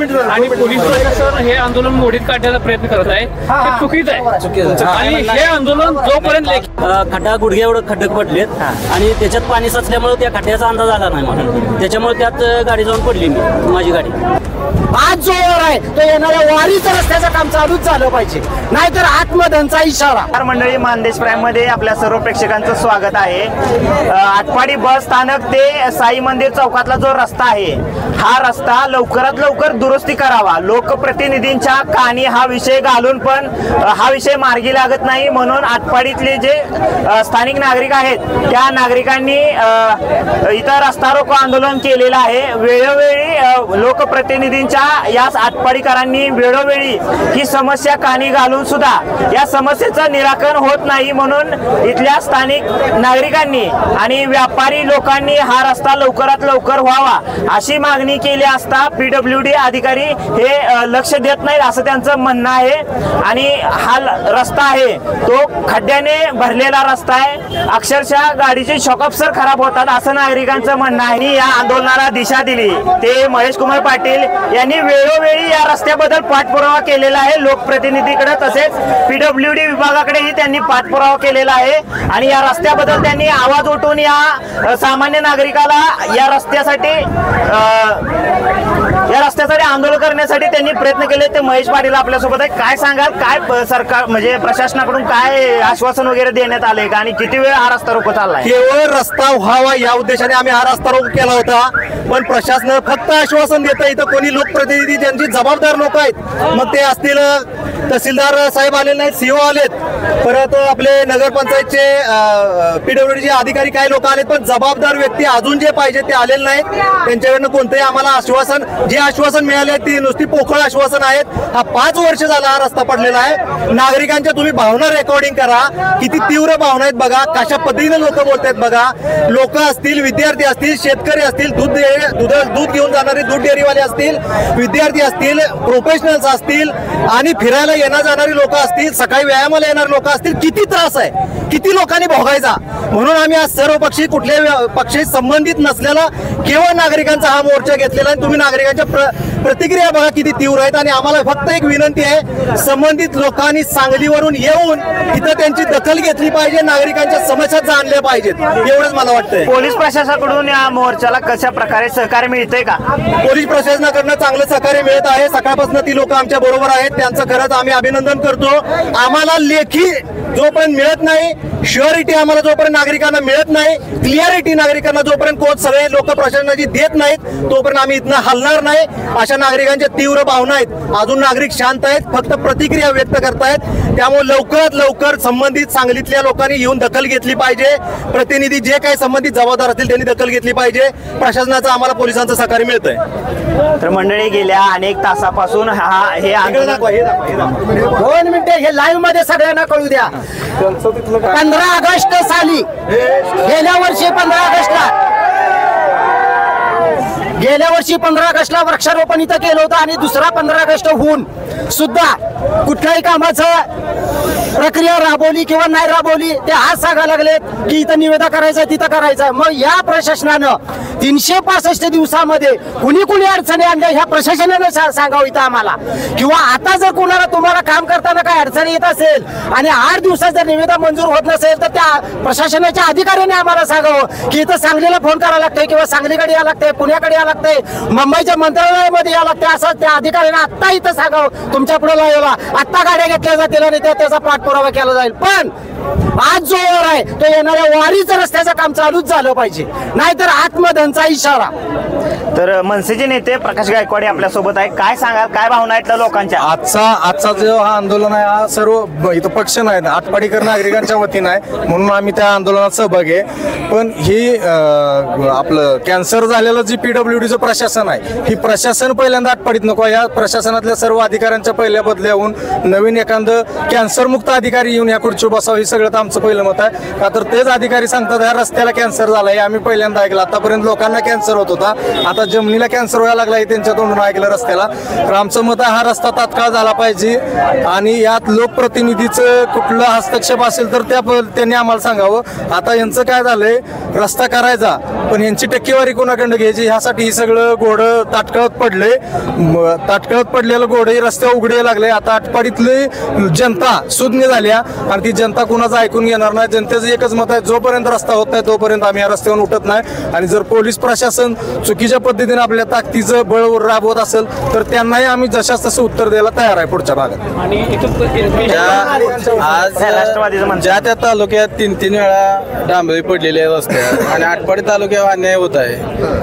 आणि पोलीस प्रशासन हे आंदोलन मोडीत काढण्याचा प्रयत्न करत आहे, हे चुकीचं आहे. आणि हे आंदोलन जोपर्यंत खड्डा गुडघे एवढं खड्डे पडलेत आणि त्याच्यात पाणी साचल्यामुळे त्या खड्ड्याचा अंदाज आला नाही मला, त्याच्यामुळे त्यात गाडी जाऊन पडली माझी गाडी. आज जो वर आहे तो येणाऱ्या वारीचं रस्त्याचं काम चालूच झालं पाहिजे, नाहीतर आत्मदनचा इशारा. मंडळी, मानदेश प्राईम मध्ये आपल्या सर्व प्रेक्षकांचं स्वागत आहे. आटपाडी बस स्थानक ते साई मंदिर चौकातला जो रस्ता आहे, हा रस्ता लवकरात लवकर दुरुस्ती करावा. लोकप्रतिनिधींच्या कानी हा विषय घालून पण हा विषय मार्गी लागत नाही, म्हणून आटपाडीतले जे स्थानिक नागरिक आहेत त्या नागरिकांनी इथं रस्ता रोको आंदोलन केलेलं आहे. वेळोवेळी लोकप्रतिनिधींच्या या आटपाडीकरांनी वेळोवेळी ही समस्या कानी घालून सुद्धा या समस्येचं निराकरण होत नाही, म्हणून इथल्या स्थानिक नागरिकांनी आणि व्यापारी लोकांनी हा रस्ता लवकरात लवकर व्हावा अशी मागणी केली असता PWD अधिकारी हे लक्ष देत नाहीत असं त्यांचं म्हणणं आहे. आणि हा रस्ता आहे तो खड्ड्याने भरलेला रस्ता आहे, अक्षरशः गाडीचे शॉकअप्सर खराब होतात असं नागरिकांचं म्हणणं आहे. या आंदोलनाला दिशा दिली ते महेश कुमार पाटील यांनी वेळोवेळी या रस्त्याबद्दल पाठपुरावा केलेला आहे. लोकप्रतिनिधीकडे तसेच PWD विभागाकडेही त्यांनी पाठपुरावा केलेला आहे आणि या रस्त्याबद्दल त्यांनी आवाज उठवून या सामान्य नागरिकाला या रस्त्यासाठी आंदोलन करण्यासाठी त्यांनी प्रयत्न केले. ते महेश पाटील आपल्यासोबत आहे. काय सांगाल, काय सरकार म्हणजे प्रशासनाकडून काय आश्वासन वगैरे देण्यात आले का आणि किती वेळ हा रस्ता रोको चाललाय? केवळ रस्ता व्हावा या उद्देशाने आम्ही हा रस्ता रोको केला होता, पण प्रशासन फक्त आश्वासन देतं. इथं कोणी लोकप्रतिनिधी ज्यांची जबाबदार लोक आहेत, मग ते असतील तहसीलदार साहेब आले नाहीत, CO आलेत, परत आपले नगरपंचायतचे PWD अधिकारी काही लोक आलेत, पण जबाबदार व्यक्ती अजून जे पाहिजे ते आलेले नाहीत. त्यांच्याकडनं कोणतंही आम्हाला आश्वासन, जे आश्वासन मिळाले ती नुसती पोकळ आश्वासन आहेत. हा 5 वर्ष झाला हा रस्ता पडलेला आहे. नागरिकांच्या तुम्ही भावना रेकॉर्डिंग करा, किती तीव्र भावना आहेत बघा, कशा पद्धतीने लोक बोलतात बघा. लोक असतील, विद्यार्थी असतील, शेतकरी असतील, दूध घेऊन जाणारे दूध डेअरीवाले असतील, विद्यार्थी असतील, प्रोफेशनल्स असतील आणि फिरायला येणार जाणारी लोक असतील, सकाळी व्यायामाला येणारे लोक असतील. किती त्रास आहे, किती लोकांनी भोगायचा. म्हणून आम्ही आज सर्व पक्षी कुठल्याही पक्षी संबंधित नसलेला केवळ नागरिकांचा हा मोर्चा घेतलेला आहे. तुम्ही नागरिकांच्या प्रतिक्रिया बघा किती तीव्र आहेत आणि आम्हाला फक्त एक विनंती आहे, संबंधित लोकांनी सांगलीवरून येऊन इथं त्यांची दखल घेतली पाहिजे, नागरिकांच्या समस्या जाणल्या पाहिजेत, एवढंच मला वाटतंय. पोलीस प्रशासनाकडून या मोर्चाला कशा प्रकारे सहकार्य मिळतंय का? पोलीस प्रशासनाकडनं चांगलं सहकार्य मिळत आहे. सकाळपासून ती लोक आमच्या बरोबर आहेत, त्यांचं खरंच आम्ही अभिनंदन करतो. आम्हाला लेखी जोपर्यंत मिळत नाही, श्युअरिटी आम्हाला जोपर्यंत नागरिकांना मिळत नाही, क्लिअरिटी नागरिकांना जोपर्यंत कोण सगळे लोक प्रशासनाची देत नाहीत, तोपर्यंत आम्ही इथनं हलणार नाही. अशा नागरिकांच्या तीव्र भावना आहेत. अजून नागरिक शांत आहेत, फक्त प्रतिक्रिया व्यक्त करतायत. त्यामुळे लवकरात लवकर संबंधित सांगलीतल्या लोकांनी येऊन दखल घेतली पाहिजे. प्रतिनिधी जे काही संबंधित जबाबदार असतील त्यांनी दखल घेतली पाहिजे. प्रशासनाचं आम्हाला पोलिसांचं सहकार्य मिळतंय. तर मंडळी, गेल्या अनेक तासापासून हे 2 मिनिटे हे लाईव्ह मध्ये सगळ्यांना कळू द्या. 15 ऑगस्ट साली, गेल्या वर्षी 15 ऑगस्टला वृक्षारोपण इथं केलं होतं आणि दुसरा 15 ऑगस्ट होऊन सुद्धा कुठल्याही कामाचं प्रक्रिया राबवली किंवा नाही राबवली ते आज सांगायला लागलेत की इथं निवेदन करायचं, तिथं करायचं. मग या प्रशासनानं 365 दिवसामध्ये कुणी कुणी अडचणी आणल्या ह्या प्रशासनानं सांगावं इथं आम्हाला. किंवा आता जर कुणाला तुम्हाला काम करताना काही अडचणी येत असेल आणि 8 दिवसात जर निवेदन मंजूर होत नसेल तर त्या प्रशासनाच्या अधिकाऱ्याने आम्हाला सांगावं की इथं सांगलीला फोन करावा लागतंय किंवा सांगलीकडे यावं लागतंय, पुण्याकडे यावं लागतंय, मुंबईच्या मंत्रालयामध्ये यावं लागतंय. असं त्या अधिकाऱ्याने आत्ता इथं सांगावं तुमच्या पुढे लावावा. आत्ता गाड्या घेतल्या जातील आणि त्याचा पाठपुरावा केला जाईल. पण आज जो वर आहे तो येणाऱ्या वारीचं रस्त्याचं काम चालूच झालं पाहिजे, नाहीतर आत्मदनचा इशारा. तर मनसेचे नेते प्रकाश गायकवाड आपल्यासोबत आहे. काय सांगाल, काय भावना आहेत लोकांच्या? आजचा जो हा आंदोलन आहे हा सर्व इथं पक्ष नाही, आटपाडीकर नागरिकांच्या वतीनं आहे, म्हणून आम्ही त्या आंदोलनात सहभागी आहे. पण ही आपलं कॅन्सर झालेलं जे PWDचं प्रशासन आहे, ही प्रशासन पहिल्यांदा आटपाडीत नको. या प्रशासनातल्या सर्व अधिकाऱ्यांच्या पहिल्या बदल्या होऊन नवीन एखादं कॅन्सर मुक्त अधिकारी येऊन या खुर्चीवर बसावं हे सगळं तर आमचं पहिलं मत आहे. का तर तेच अधिकारी सांगतात ह्या रस्त्याला कॅन्सर झालाय, आम्ही पहिल्यांदा ऐकलं. आतापर्यंत लोकांना कॅन्सर होत होता, आता जमिनीला कॅन्सर व्हायला लागला हे त्यांच्या तोंडून ऐकलं रस्त्याला. तर आमचं मत आहे हा रस्ता तात्काळ झाला पाहिजे आणि यात लोकप्रतिनिधीचं कुठलं हस्तक्षेप असेल तर त्यांनी आम्हाला सांगावं. आता यांचं काय झालंय, रस्ता करायचा पण यांची टक्केवारी कोणाकडनं घ्यायची ह्यासाठी ही सगळं घोडं ताटकळत पडले. ताटकळत पडलेलं घोडं रस्त्यावर उघडे लागले. आता आटपाडीतली जनता सुज्ञ झाल्या आणि ती जनता कुणाचं ऐकून घेणार नाही. जनतेचं एकच मत आहे, जोपर्यंत रस्ता होत नाही तोपर्यंत आम्ही या रस्त्यावर उठत नाही. आणि जर पोलीस प्रशासन चुकीच्या पद्धतीने आपल्या ताकदीचं बळ राबवत असेल तर त्यांनाही आम्ही जशाच तसं उत्तर द्यायला तयार आहे पुढच्या भागात. आणि आज ज्या त्या तालुक्यात 3-3 वेळा डांबरी पडलेली आहे रस्त्यात आणि आटपाडी तालुक्यावर अन्याय होत आहे.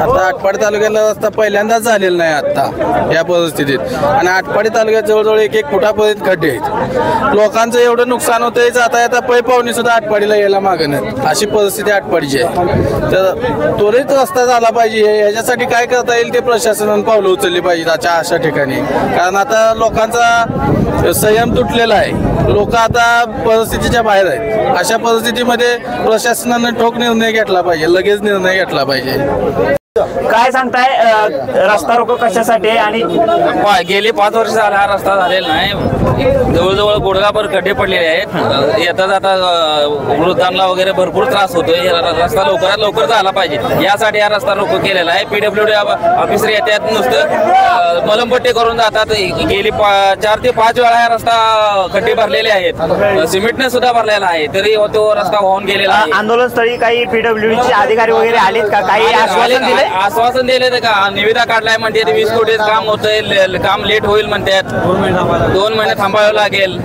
आता आटपाडी तालुक्याला रस्ता पहिल्यांदाच झालेला नाही आता या परिस्थितीत. आणि आटपाडी तालुक्यात जवळजवळ 1-1 फुटापर्यंत खड्डे आहेत. लोकांचं एवढं नुकसान होतंय, आता पै पाहुणे सुद्धा आटपाडीला यायला मागणं अशी परिस्थिती आटपाडीची आहे. तर त्वरित रस्ता झाला पाहिजे. ह्याच्यासाठी काय करता येईल ते प्रशासनानं पावलं उचलली पाहिजेत अशा ठिकाणी. कारण आता लोकांचा संयम तुटलेला आहे, लोक आता परिस्थितीच्या बाहेर आहेत. अशा परिस्थितीमध्ये प्रशासनानं ठोक निर्णय घेतला पाहिजे, लगेच निर्णय घेतला पाहिजे. काय सांगताय रस्ता रोको कशासाठी आणि गेले 5 वर्ष झाला हा रस्ता झालेला नाही. जवळजवळ गुडघाभर खड्डे पडलेले आहेत. येता जाता वृद्धांना वगैरे भरपूर त्रास होतोय. रस्ता लवकरात लवकर झाला पाहिजे यासाठी हा रस्ता रोको केलेला आहे. PWD ऑफिसर येतात, नुसतं मलमपट्टी करून जातात. गेली 4 ते 5 वेळा हा रस्ता खड्डे भरलेले आहेत, सिमेंटने सुद्धा भरलेला आहे, तरी तो रस्ता वाहून गेलेला आहे. आंदोलनस्थळी काही PWDचे अधिकारी वगैरे आलेत का? काही आश्वासन दिले? आश्वासन दिले का? निविदा काढलाय म्हणते 20 कोटी काम होतंय, काम लेट होईल म्हणतात. 2 महिने थांबावं लागेल.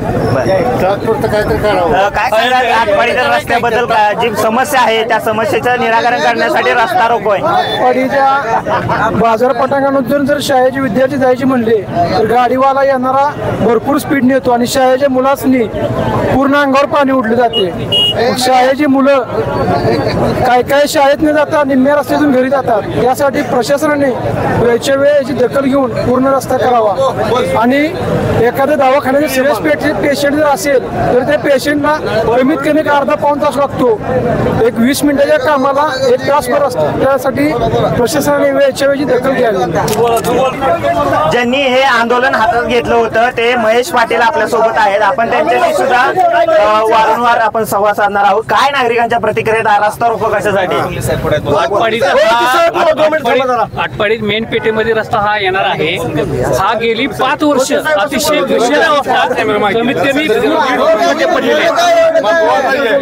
काय सांगाल आटपाडीच्या रस्त्याबद्दल? जी समस्या आहे त्या समस्येचं निराकरण करण्यासाठी रस्ता रोको आहे. आटपाडीच्या बाजार पटांगणातून जर शाळेचे विद्यार्थी जायचे म्हणले तर गाडीवाला येणारा भरपूर स्पीड नेतो आणि शाळेच्या मुलांनी पूर्ण अंगावर पाणी उडले जाते. शाळेची मुलं काय शाळेत न जाता निम्म्या रस्त्यातून घरी जातात. यासाठी प्रशासनाने वेळच्या वेळ याची दखल घेऊन पूर्ण रस्ता करावा. आणि एखाद्या दवाखान्याचे सिरियस पेशंट जर असेल तर त्या पेशंटला कमीत कमी अर्धा पाऊण तास लागतो. 20 मिनिटाच्या कामाला 1 तासभर असतो. त्यासाठी प्रशासनाने वेळच्या वेळची दखल घ्यावी. ज्यांनी हे आंदोलन हातात घेतलं होतं ते महेश पाटील आपल्या सोबत आहेत. आपण त्यांच्याशी सुद्धा वारंवार आपण संवाद साधणार आहोत. काय नागरिकांच्या प्रतिक्रियेत रस्ता रोको कशासाठी? आटपाडीत मेन पेठेमध्ये रस्ता हा येणार आहे. हा गेली 5 वर्ष अतिशय विषय अवस्था कमीत कमी पडलेले आहेत.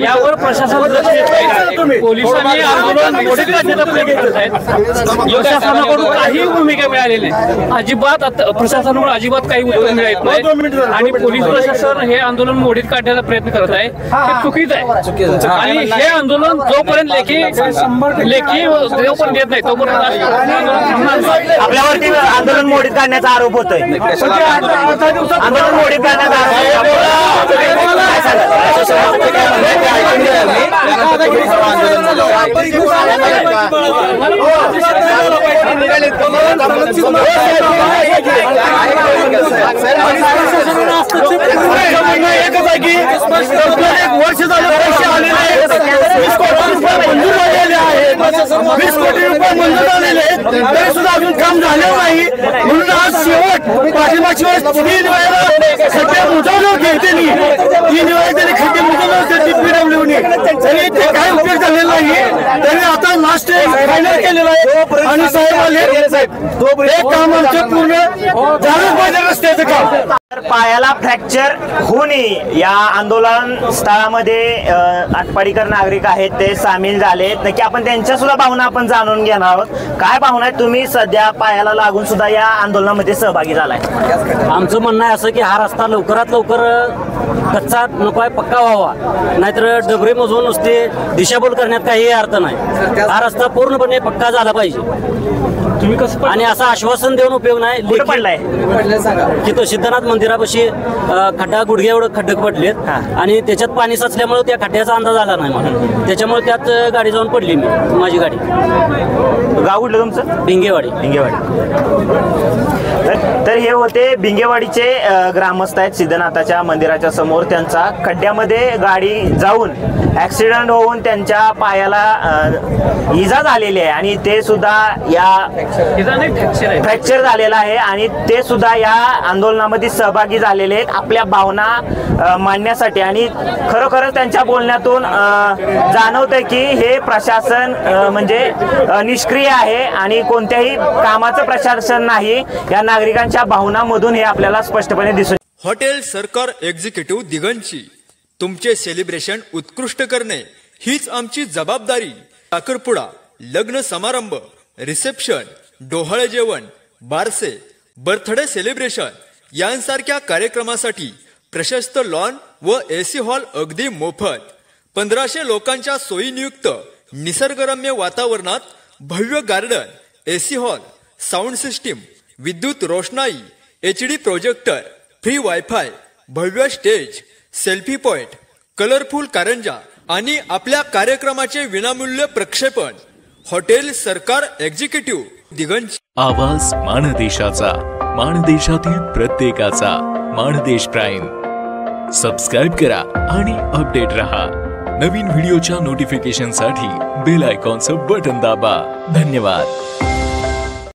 यावर प्रशासन लक्ष देत नाही. पोलिसांनी आंदोलन मोडीत काढण्याचा प्रयत्न करत आहेत. प्रशासनाकडून काही भूमिका मिळालेली नाही. अजिबात प्रशासनाकडून अजिबात काही उत्तर मिळत नाही. आणि पोलीस प्रशासन हे आंदोलन मोडीत काढण्याचा प्रयत्न करत आहे. हे चुकीचं आहे. आणि हे आंदोलन जोपर्यंत लेखी जोपर्यंत देत नाही तोपर्यंत आपल्यावरती आंदोलन मोडीत काढण्याचा आरोप होतोय. आंदोलन मोडीत काढण्याचा तरी सुद्धा अजून काम झालं नाही. म्हणून आज शेवट पाठीमागच्या वेळेस खड्डे मुजवले होते. त्यांनी 3 वेळा त्यांनी खड्डे मुजवले होते PWDने, तरी ते काही उपयोग झालेला नाही. त्यांनी आता लास्ट फायनल केलेला आहे. आणि साहेब आले, हे काम आमचं पूर्ण झालं पाहिजे रस्त्याचं काम. पायाला फ्रॅक्चर होऊ नये या आंदोलन स्थळामध्ये आटपाडीकर नागरिक आहेत ते सामील झालेत. नक्की आपण त्यांच्या सुद्धा भावना आपण जाणून घेणार आहोत. काय भावना आहे? तुम्ही सध्या पायाला लागून सुद्धा या आंदोलनामध्ये सहभागी झालाय. आमचं म्हणणं आहे असं की हा रस्ता लवकरात लवकर कच्चा नको आहे, पक्का व्हावा. नाहीतर डबरे मजवून नुसते दिशाभूल करण्यात काही अर्थ नाही. हा रस्ता पूर्णपणे पक्का झाला पाहिजे. तुम्ही कसं आणि असं आश्वासन देऊन उपयोग नाही. पडलाय तिथं सिद्धनाथ मंदिरापाशी खड्डा गुडघे एवढं खड्डे पडलेत आणि त्याच्यात पाणी साचल्यामुळे त्या खड्ड्याचा अंदाज आला नाही मला. त्याच्यामुळे त्यात गाडी जाऊन पडली मी, माझी गाडी. गाव कुठलं तुमचं? भिंगेवाडी. तर तर हे होते भिंगेवाडीचे ग्रामस्थ आहेत सिद्धनाथाच्या मंदिराच्या समोर. त्यांचा खड्ड्यामध्ये गाडी जाऊन ॲक्सिडेंट होऊन त्यांच्या पायाला इजा झालेली आहे आणि ते सुद्धा या फ्रॅक्चर झालेला आहे आणि ते सुद्धा या आंदोलनामध्ये सहभागी झालेले आहेत आपल्या भावना मांडण्यासाठी. आणि खरोखरच त्यांच्या बोलण्यातून जाणवतं की हे प्रशासन म्हणजे निष्क्रिय आहे आणि कोणत्याही कामाचं प्रशासन नाही. या नागरिकांच्या भावनांमधून हे आपल्याला स्पष्टपणे दिसून. हॉटेल सरकार एक्झिक्युटिव्ह दिगंची तुमचे सेलिब्रेशन उत्कृष्ट करणे हीच आमची जबाबदारी. साखरपुडा, लग्न समारंभ, रिसेप्शन, डोहाळे जेवण, बारसे, बर्थडे सेलिब्रेशन यांसारख्या कार्यक्रमासाठी प्रशस्त लॉन व एसी हॉल अगदी मोफत. 1500 लोकांच्या सोयीनियुक्त निसर्गरम्य वातावरणात भव्य garden, AC hall, sound system, विद्युत रोषणाई, HD प्रोजेक्टर, फ्री वायफाय, भव्य stage, selfie point, colourful Karanja आणि आपल्या कार्यक्रमाचे विनामूल्य प्रक्षेपण. हॉटेल सरकार एक्झिक्युटिव्ह दिगंज. आवाज माणदेशाचा, माणदेशातील प्रत्येकाचा. माणदेश प्राईम सबस्क्राईब करा आणि अपडेट रहा. नवीन व्हिडिओच्या नोटिफिकेशनसाठी बेल आयकॉनचं बटन दाबा. धन्यवाद.